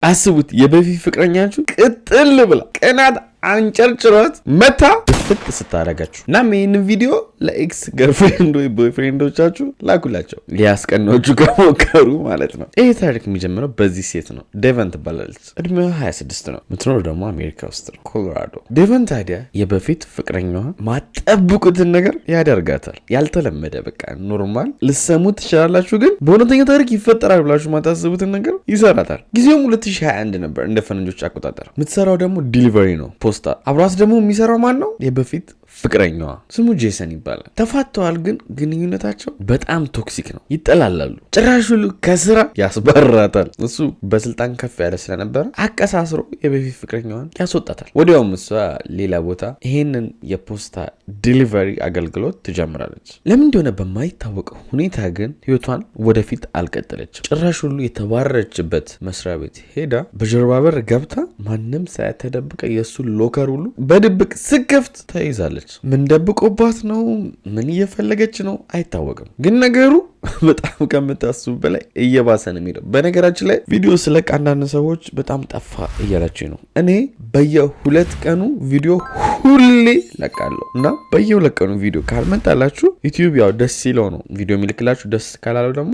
አስቡት የበፊት ፍቅረኛችሁ ቅጥል ብላ ቀናት አንጨርጭሯት መታ ፍጥ ስታረጋችሁ እና ይህንን ቪዲዮ ለኤክስ ገርፍሬንድ ወይ ቦይፍሬንዶቻችሁ ላኩላቸው ሊያስቀናችሁ ከሞከሩ ማለት ነው። ይህ ታሪክ የሚጀምረው በዚህ ሴት ነው። ዴቨን ትባላለች። እድሜዋ 26 ነው። የምትኖር ደግሞ አሜሪካ ውስጥ ነው፣ ኮሎራዶ። ዴቨን ታዲያ የበፊት ፍቅረኛዋ ማጠብቁትን ነገር ያደርጋታል። ያልተለመደ በቃ ኖርማል ልሰሙ ትችላላችሁ፣ ግን በእውነተኛ ታሪክ ይፈጠራል ብላችሁ ማታስቡትን ነገር ይሰራታል። ጊዜውም 2021 ነበር እንደ ፈረንጆች አቆጣጠር። የምትሰራው ደግሞ ዲሊቨሪ ነው፣ ፖስታ። አብሯት ደግሞ የሚሰራው ማን ነው? የበፊት ፍቅረኛዋ ስሙ ጄሰን ይባላል። ተፋተዋል፣ ግን ግንኙነታቸው በጣም ቶክሲክ ነው። ይጠላላሉ። ጭራሽ ሁሉ ከስራ ያስባራታል። እሱ በስልጣን ከፍ ያለ ስለነበረ አቀሳስሮ የበፊት ፍቅረኛዋን ያስወጣታል። ወዲያውም እሷ ሌላ ቦታ ይሄንን የፖስታ ዲሊቨሪ አገልግሎት ትጀምራለች። ለምን እንደሆነ በማይታወቀው ሁኔታ ግን ህይወቷን ወደፊት አልቀጠለችም። ጭራሽ ሁሉ የተባረረችበት መስሪያ ቤት ሄዳ በጀርባ በር ገብታ ማንም ሳያተደብቀ የእሱን ሎከር ሁሉ በድብቅ ስከፍት ተይዛለች። ምን ደብቆባት ነው? ምን እየፈለገች ነው? አይታወቅም። ግን ነገሩ በጣም ከምታስቡ በላይ እየባሰ ነው የሚለው። በነገራችን ላይ ቪዲዮ ስለቅ አንዳንድ ሰዎች በጣም ጠፋ እያላችሁ ነው። እኔ በየ2 ቀኑ ቪዲዮ ሁሌ ለቃለሁ እና በየ2 ቀኑ ቪዲዮ ካልመጣላችሁ ዩቲዩብ ያው ደስ ሲለው ነው ቪዲዮ የሚልክላችሁ፣ ደስ ካላለው ደግሞ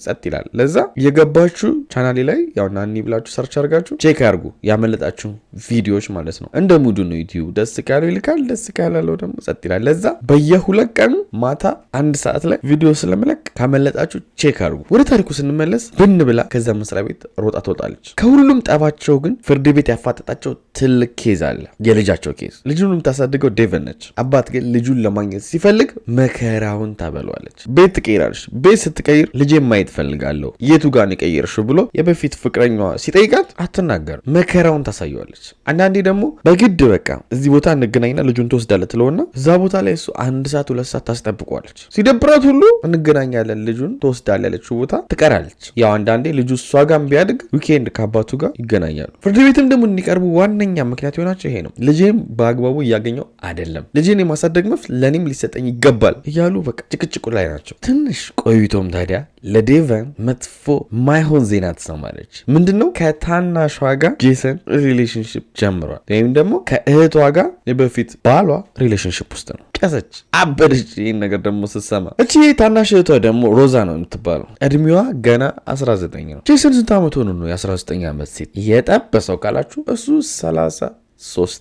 ጸጥ ይላል። ለዛ የገባችሁ ቻናሌ ላይ ያው ናኒ ብላችሁ ሰርች አድርጋችሁ ቼክ አድርጉ ያመለጣችሁ ቪዲዮዎች ማለት ነው። እንደ ሙዱ ነው ዩቲዩብ። ደስ ካለው ይልካል፣ ደስ ካላለው ደግሞ ጸጥ ይላል። ለዛ በየ2 ቀኑ ማታ 1 ሰዓት ላይ ቪዲዮ ስለመለቅ ካመለጣችሁ ቼክ አድርጉ። ወደ ታሪኩ ስንመለስ ብን ብላ ከዛ መስሪያ ቤት ሮጣ ትወጣለች። ከሁሉም ጠባቸው ግን ፍርድ ቤት ያፋጠጣቸው ትልቅ ኬዝ አለ፣ የልጃቸው ኬዝ። ልጁን የምታሳድገው ዴቨን ነች። አባት ግን ልጁን ለማግኘት ሲፈልግ መከራውን ታበለዋለች። ቤት ትቀይራለች። ቤት ስትቀይር ልጄን ማየት ፈልጋለሁ፣ የቱ ጋር ነው የቀየርሽው ብሎ የበፊት ፍቅረኛዋ ሲጠይቃት አትናገር፣ መከራውን ታሳየዋለች። አንዳንዴ ደግሞ በግድ በቃ እዚህ ቦታ እንገናኝና ልጁን ትወስዳለህ ትለውና እዛ ቦታ ላይ እሱ 1 ሰዓት 2 ሰዓት ታስጠብቋለች። ሲደብራት ሁሉ እንገናኛለን ልጁን ትወስዳለህ ያለችው ቦታ ትቀራለች። ያው አንዳንዴ ልጁ እሷ ጋር ቢያድግ ዊኬንድ ከአባቱ ጋር ይገናኛሉ። ፍርድ ቤትም ደግሞ እንዲቀርቡ ዋነኛ ምክንያት የሆናቸው ይሄ ነው። ልጄም በአግባቡ እያገኘው አይደለም፣ ልጄን የማሳደግ መብት ለእኔም ሊሰጠኝ ይገባል እያሉ በቃ ጭቅጭቁ ላይ ናቸው። ትንሽ ቆይቶም ታዲያ ለዴቨን መጥፎ ማይሆን ዜና ትሰማለች። ምንድነው? ከታናሿ ጋር ጄሰን ሪሌሽንሽፕ ጀምሯል፣ ወይም ደግሞ ከእህቷ ጋር የበፊት ባሏ ሪሌሽንሽፕ ውስጥ ነው። ቀሰች፣ አበደች። ይህን ነገር ደግሞ ስትሰማ እቺ ታናሽ እህቷ ደግሞ ሮዛ ነው የምትባለው። እድሜዋ ገና 19 ነው። ጄሰን ስንት ዓመት ሆኖ ነው የ19 ዓመት ሴት የጠበሰው ካላችሁ እሱ 33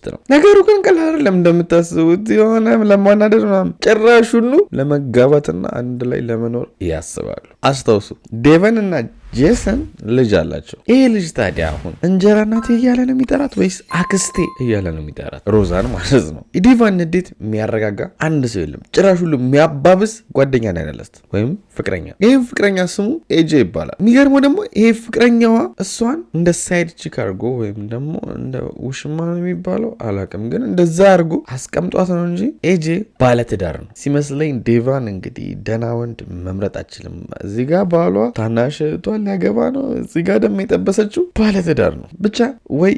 ነው። ነገሩ ግን ቀላል አይደለም እንደምታስቡት። የሆነ ለማናደድ ምናምን ጭራሽ ሁሉ ለመጋባትና አንድ ላይ ለመኖር ያስባሉ። አስታውሱ ዴቨን እና ጄሰን ልጅ አላቸው። ይሄ ልጅ ታዲያ አሁን እንጀራ እናቴ እያለ ነው የሚጠራት ወይስ አክስቴ እያለ ነው የሚጠራት? ሮዛን ማለት ነው። የዴቫን ንዴት የሚያረጋጋ አንድ ሰው የለም። ጭራሽ ሁሉ የሚያባብስ ጓደኛ ነው ያለለት ወይም ፍቅረኛ። ይህም ፍቅረኛ ስሙ ኤጄ ይባላል። የሚገርመው ደግሞ ይሄ ፍቅረኛዋ እሷን እንደ ሳይድ ቺክ አድርጎ ወይም ደግሞ እንደ ውሽማ ነው የሚባለው አላውቅም፣ ግን እንደዛ አድርጎ አስቀምጧት ነው እንጂ ኤጄ ባለትዳር ነው ሲመስለኝ። ዴቫን እንግዲህ ደህና ወንድ መምረጥ አችልም። እዚህ ጋር ባሏ ታናሽ ሊያገባ ነው፣ እዚህ ጋር ደግሞ የጠበሰችው ባለትዳር ነው። ብቻ ወይ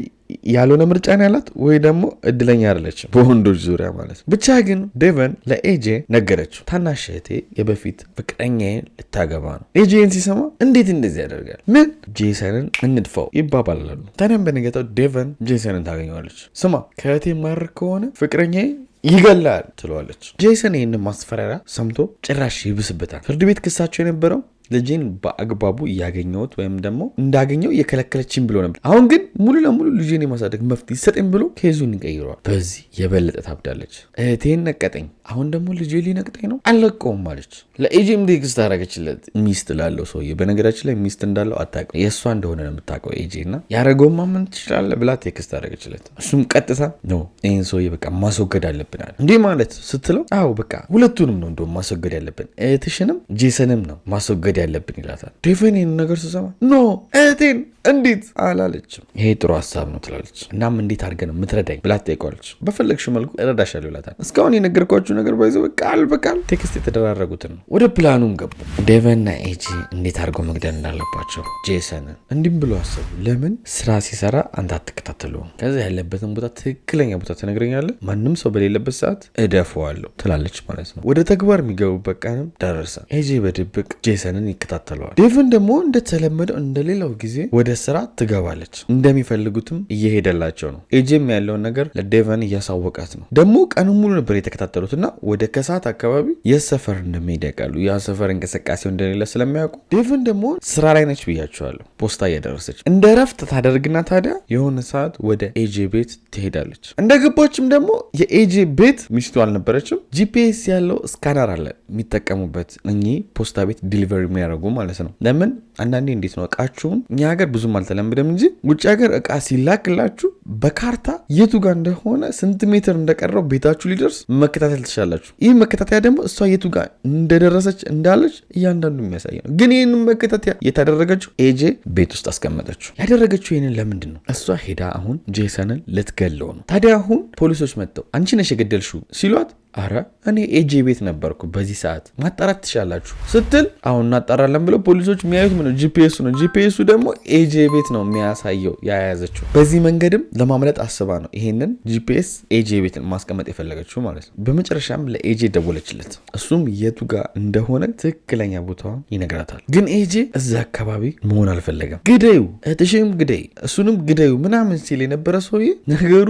ያልሆነ ምርጫ ነው ያላት ወይ ደግሞ እድለኛ አይደለችም በወንዶች ዙሪያ ማለት ነው። ብቻ ግን ዴቨን ለኤጄ ነገረችው፣ ታናሽ እህቴ የበፊት ፍቅረኛዬን ልታገባ ነው። ኤጄን ሲሰማ እንዴት እንደዚህ ያደርጋል? ምን ጄሰንን እንድፋው ይባባላሉ። ታዲያም በነገታው ዴቨን ጄሰንን ታገኘዋለች። ስማ ከእህቴ ማርክ ከሆነ ፍቅረኛዬ ይገላል ትለዋለች። ጄሰን ይህንን ማስፈራሪያ ሰምቶ ጭራሽ ይብስበታል። ፍርድ ቤት ክሳቸው የነበረው ልጄን በአግባቡ እያገኘሁት ወይም ደግሞ እንዳገኘው እየከለከለችኝ ብሎ ነበር። አሁን ግን ሙሉ ለሙሉ ልጄን የማሳደግ መፍትሄ ይሰጠኝ ብሎ ኬዙን ይቀይረዋል። በዚህ የበለጠ ታብዳለች። እህቴን ነቀጠኝ፣ አሁን ደግሞ ልጄ ሊነቅጠኝ ነው፣ አልለቀውም አለች። ለኤጄም ቴክስት አደረገችለት፣ ሚስት ላለው ሰውዬ። በነገራችን ላይ ሚስት እንዳለው አታውቅም፣ የእሷ እንደሆነ ነው የምታውቀው ኤጄ። እና ያደረገውን ማመን ትችላለህ ብላ ቴክስት አደረገችለት። እሱም ቀጥታ ነው ይህን ሰውዬ በቃ ማስወገድ አለብናል። እንዲህ ማለት ስትለው አዎ በቃ ሁለቱንም ነው እንደውም ማስወገድ ያለብን፣ እህትሽንም ጄሰንም ነው ማስወገድ ያለብን ይላታል። ዴቨን ይህን ነገር ስሰማ ኖ እህቴን እንዴት አላለችም። ይሄ ጥሩ ሀሳብ ነው ትላለች። እናም እንዴት አድርገህ ነው የምትረዳኝ ብላ ትጠይቀዋለች። በፈለግሽው መልኩ እረዳሻለሁ ይላታል። እስካሁን የነገርኳችሁ ነገር ባይዘው ቃል በቃል ቴክስት የተደራረጉትን ነው። ወደ ፕላኑም ገቡ። ዴቨንና ኤጂ እንዴት አድርገው መግደል እንዳለባቸው ጄሰንን እንዲህም ብሎ አሰቡ። ለምን ስራ ሲሰራ አንተ አትከታተለውም? ከዛ ያለበትን ቦታ ትክክለኛ ቦታ ትነግረኛለህ፣ ማንም ሰው በሌለበት ሰዓት እደፈዋለሁ ትላለች ማለት ነው። ወደ ተግባር የሚገቡበት ቀንም ደረሰ። ኤጂ በድብቅ ጄሰንን ይከታተለዋል። ዴቨን ደግሞ እንደተለመደው እንደሌላው ጊዜ ወደ ስራ ትገባለች። እንደሚፈልጉትም እየሄደላቸው ነው። ኤጄም ያለውን ነገር ለዴቨን እያሳወቃት ነው። ደግሞ ቀኑ ሙሉ ነበር የተከታተሉትና ወደ ከሰዓት አካባቢ የሰፈር እንደሚሄድ ያውቃሉ። ያ ሰፈር እንቅስቃሴው እንደሌለ ስለሚያውቁ ዴቨን ደግሞ ስራ ላይ ነች ብያቸዋለሁ። ፖስታ እያደረሰች እንደ ረፍት ታደርግና ታዲያ የሆነ ሰዓት ወደ ኤጄ ቤት ትሄዳለች። እንደገባችም ደግሞ የኤጄ ቤት ሚስቱ አልነበረችም። ጂፒኤስ ያለው ስካነር አለ የሚጠቀሙበት እኚህ ፖስታ ቤት ዲሊቨሪ የሚያደርጉ ማለት ነው። ለምን አንዳንዴ እንዴት ነው እቃችሁን እኛ ሀገር ብዙም አልተለምደም እንጂ ውጭ ሀገር እቃ ሲላክላችሁ በካርታ የቱ ጋር እንደሆነ ስንት ሜትር እንደቀረው ቤታችሁ ሊደርስ መከታተል ትችላላችሁ። ይህ መከታተያ ደግሞ እሷ የቱ ጋር እንደደረሰች እንዳለች እያንዳንዱ የሚያሳይ ነው። ግን ይህን መከታተያ የታደረገችው ኤጄ ቤት ውስጥ አስቀመጠችው። ያደረገችው ይህንን ለምንድን ነው? እሷ ሄዳ አሁን ጄሰንን ልትገለው ነው። ታዲያ አሁን ፖሊሶች መጥተው አንቺ ነሽ የገደልሽው ሲሏት አረ እኔ ኤጄ ቤት ነበርኩ በዚህ ሰዓት ማጣራት ትችላላችሁ ስትል አሁን እናጣራለን ብለው ፖሊሶች የሚያዩት ምነው ጂፒኤሱ ነው። ጂፒኤሱ ደግሞ ኤጄ ቤት ነው የሚያሳየው ያያዘችው። በዚህ መንገድም ለማምለጥ አስባ ነው ይሄንን ጂፒኤስ ኤጄ ቤትን ማስቀመጥ የፈለገችው ማለት ነው። በመጨረሻም ለኤጄ ደወለችለት። እሱም የቱ ጋር እንደሆነ ትክክለኛ ቦታውን ይነግራታል። ግን ኤጄ እዛ አካባቢ መሆን አልፈለገም። ግደዩ፣ እህትሽም ግደይ፣ እሱንም ግደዩ ምናምን ሲል የነበረ ሰውዬ ነገሩ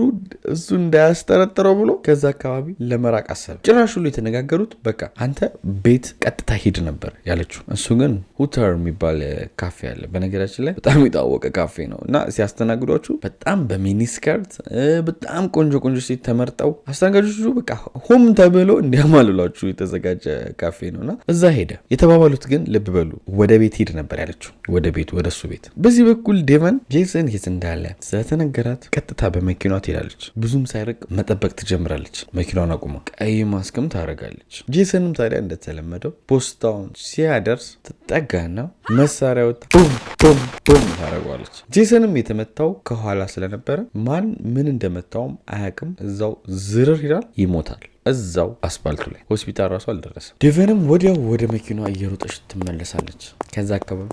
እሱ እንዳያስጠረጥረው ብሎ ከዛ አካባቢ ለመራቅ አሰብ። ጭራሽ ሁሉ የተነጋገሩት በቃ አንተ ቤት ቀጥታ ሂድ ነበር ያለችው። እሱ ግን ሁተር የሚባል ካፌ አለ። በነገራችን ላይ በጣም የታወቀ ካፌ ነው እና ሲያስተናግዷችሁ በጣም በሚኒስከርት በጣም ቆንጆ ቆንጆ ሴት ተመርጠው አስተናጋጆቹ በቃ ሆም ተብሎ እንዲያማልሏችሁ የተዘጋጀ ካፌ ነው እና እዛ ሄደ። የተባባሉት ግን ልብ በሉ ወደ ቤት ሂድ ነበር ያለችው። ወደ ቤት ወደ እሱ ቤት። በዚህ በኩል ዴቨን ጄሰን የት እንዳለ ስለተነገራት ቀጥታ በመኪኗ ትሄዳለች። ብዙም ሳይርቅ መጠበቅ ትጀምራለች። መኪናውን አቁማ ቀይ ማስክም ታደርጋለች። ጄሰንም ታዲያ እንደተለመደው ፖስታውን ሲያደርስ ትጠጋና መሳሪያው ቡም ቡም ቡም ታደርጓለች። ጄሰንም የተመታው ከኋላ ስለነበረ ማን ምን እንደመታውም አያውቅም። እዛው ዝርር ይላል፣ ይሞታል። እዛው አስፓልቱ ላይ ሆስፒታል ራሱ አልደረሰም። ዴቨንም ወዲያው ወደ መኪናዋ እየሮጠች ትመለሳለች። ከዛ አካባቢ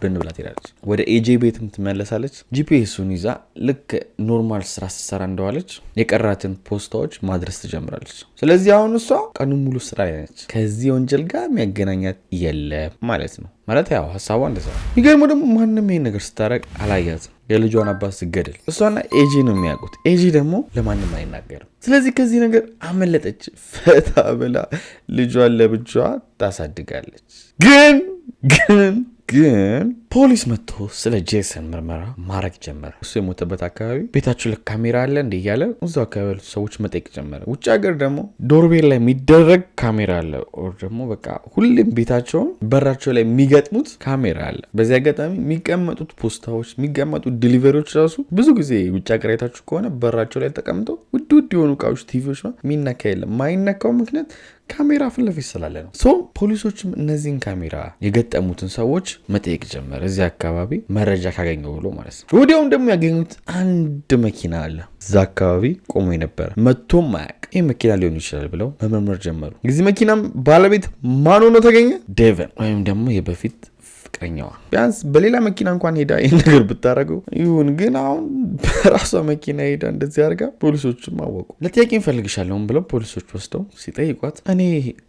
ብን ብላ ትሄዳለች። ወደ ኤጄ ቤትም ትመለሳለች። ጂፒኤሱን ይዛ ልክ ኖርማል ስራ ስትሰራ እንደዋለች የቀራትን ፖስታዎች ማድረስ ትጀምራለች። ስለዚህ አሁን እሷ ቀኑ ሙሉ ስራ ላይ ነች። ከዚህ ወንጀል ጋር የሚያገናኛት የለም ማለት ነው። ማለት ያው ሀሳቧ እንደዛ ነው። የሚገርመው ደግሞ ማንም ይሄን ነገር ስታረግ አላያትም። የልጇን አባት ስገድል እሷና ኤጂ ነው የሚያውቁት። ኤጂ ደግሞ ለማንም አይናገርም። ስለዚህ ከዚህ ነገር አመለጠች። ፈታ ብላ ልጇን ለብቻ ታሳድጋለች። ግን ፖሊስ መጥቶ ስለ ጄሰን ምርመራ ማድረግ ጀመረ። እሱ የሞተበት አካባቢ ቤታችሁ ላይ ካሜራ አለ እንዴ እያለ እዛው አካባቢ ያሉት ሰዎች መጠየቅ ጀመረ። ውጭ ሀገር ደግሞ ዶርቤል ላይ የሚደረግ ካሜራ አለ። ኦር ደግሞ በቃ ሁሌም ቤታቸውን በራቸው ላይ የሚገጥሙት ካሜራ አለ። በዚህ አጋጣሚ የሚቀመጡት ፖስታዎች፣ የሚቀመጡት ዲሊቨሪዎች ራሱ ብዙ ጊዜ ውጭ ሀገር አይታችሁ ከሆነ በራቸው ላይ ተቀምጠው ውድ የሆኑ እቃዎች፣ ቲቪዎች ነው የሚነካ የለም። ማይነካው ምክንያት ካሜራ ፊት ለፊት ስላለ ነው። ፖሊሶችም እነዚህን ካሜራ የገጠሙትን ሰዎች መጠየቅ ጀመረ። እዚህ አካባቢ መረጃ ካገኘው ብሎ ማለት ነው። ወዲያውም ደግሞ ያገኙት አንድ መኪና አለ እዛ አካባቢ ቆሞ የነበረ መቶም ማያቅ ይህ መኪና ሊሆን ይችላል ብለው መመርመር ጀመሩ። የዚህ መኪናም ባለቤት ማን ሆኖ ተገኘ? ዴቨን ወይም ደግሞ የበፊት ፍቅረኛዋ። ቢያንስ በሌላ መኪና እንኳን ሄዳ ይህን ነገር ብታረገው ይሁን፣ ግን አሁን በራሷ መኪና ሄዳ እንደዚህ አድርጋ ፖሊሶችም አወቁ። ለጥያቄ እንፈልግሻለሁም ብለው ፖሊሶች ወስደው ሲጠይቋት እኔ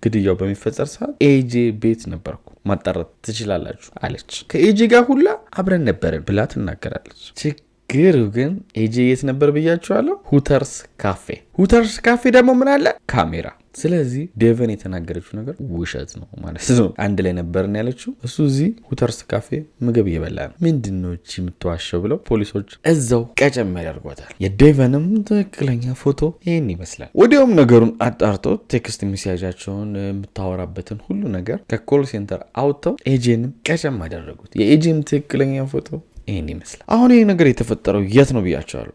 ግድያው በሚፈጸር ሰዓት ኤጄ ቤት ነበርኩ ማጣራት ትችላላችሁ አለች። ከኤጄ ጋር ሁላ አብረን ነበርን ብላ ትናገራለች። ችግሩ ግን ኤጄ የት ነበር ብያችኋለሁ? ሁተርስ ካፌ። ሁተርስ ካፌ ደግሞ ምን አለ? ካሜራ። ስለዚህ ዴቨን የተናገረችው ነገር ውሸት ነው ማለት ነው። አንድ ላይ ነበርን ያለችው፣ እሱ እዚህ ሁተርስ ካፌ ምግብ እየበላ ነው። ምንድን ነው እቺ የምትዋሸው ብለው ፖሊሶች እዛው ቀጨም ያደርጓታል። የዴቨንም ትክክለኛ ፎቶ ይህን ይመስላል። ወዲያውም ነገሩን አጣርቶ ቴክስት ሚሴጃቸውን የምታወራበትን ሁሉ ነገር ከኮል ሴንተር አውጥተው ኤጄንም ቀጨም አደረጉት። የኤጄም ትክክለኛ ፎቶ ይህን ይመስላል። አሁን ይህ ነገር የተፈጠረው የት ነው ብያቸዋለሁ?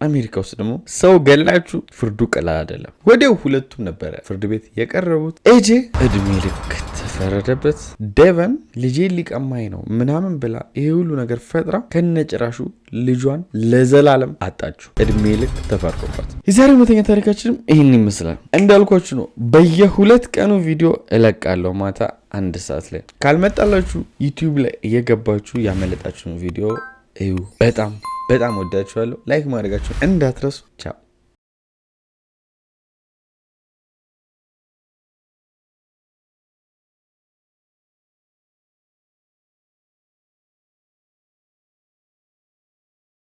አሜሪካ ውስጥ ደግሞ ሰው ገላችሁ ፍርዱ ቀላል አይደለም። ወዲያው ሁለቱም ነበረ ፍርድ ቤት የቀረቡት። ኤጄ እድሜ ልክ ተፈረደበት። ዴቨን ልጄ ሊቀማኝ ነው ምናምን ብላ ይህ ሁሉ ነገር ፈጥራ ከነጭራሹ ልጇን ለዘላለም አጣችሁ። እድሜ ልክ ተፈርዶባት። የዛሬ እውነተኛ ታሪካችንም ይህን ይመስላል። እንዳልኳችሁ ነው በየ2 ቀኑ ቪዲዮ እለቃለሁ ማታ 1 ሰዓት ላይ። ካልመጣላችሁ ዩቲዩብ ላይ እየገባችሁ ያመለጣችሁን ቪዲዮ እዩ። በጣም ወዳችኋለሁ። ላይክ ማድረጋችሁን እንዳትረሱ። ቻው።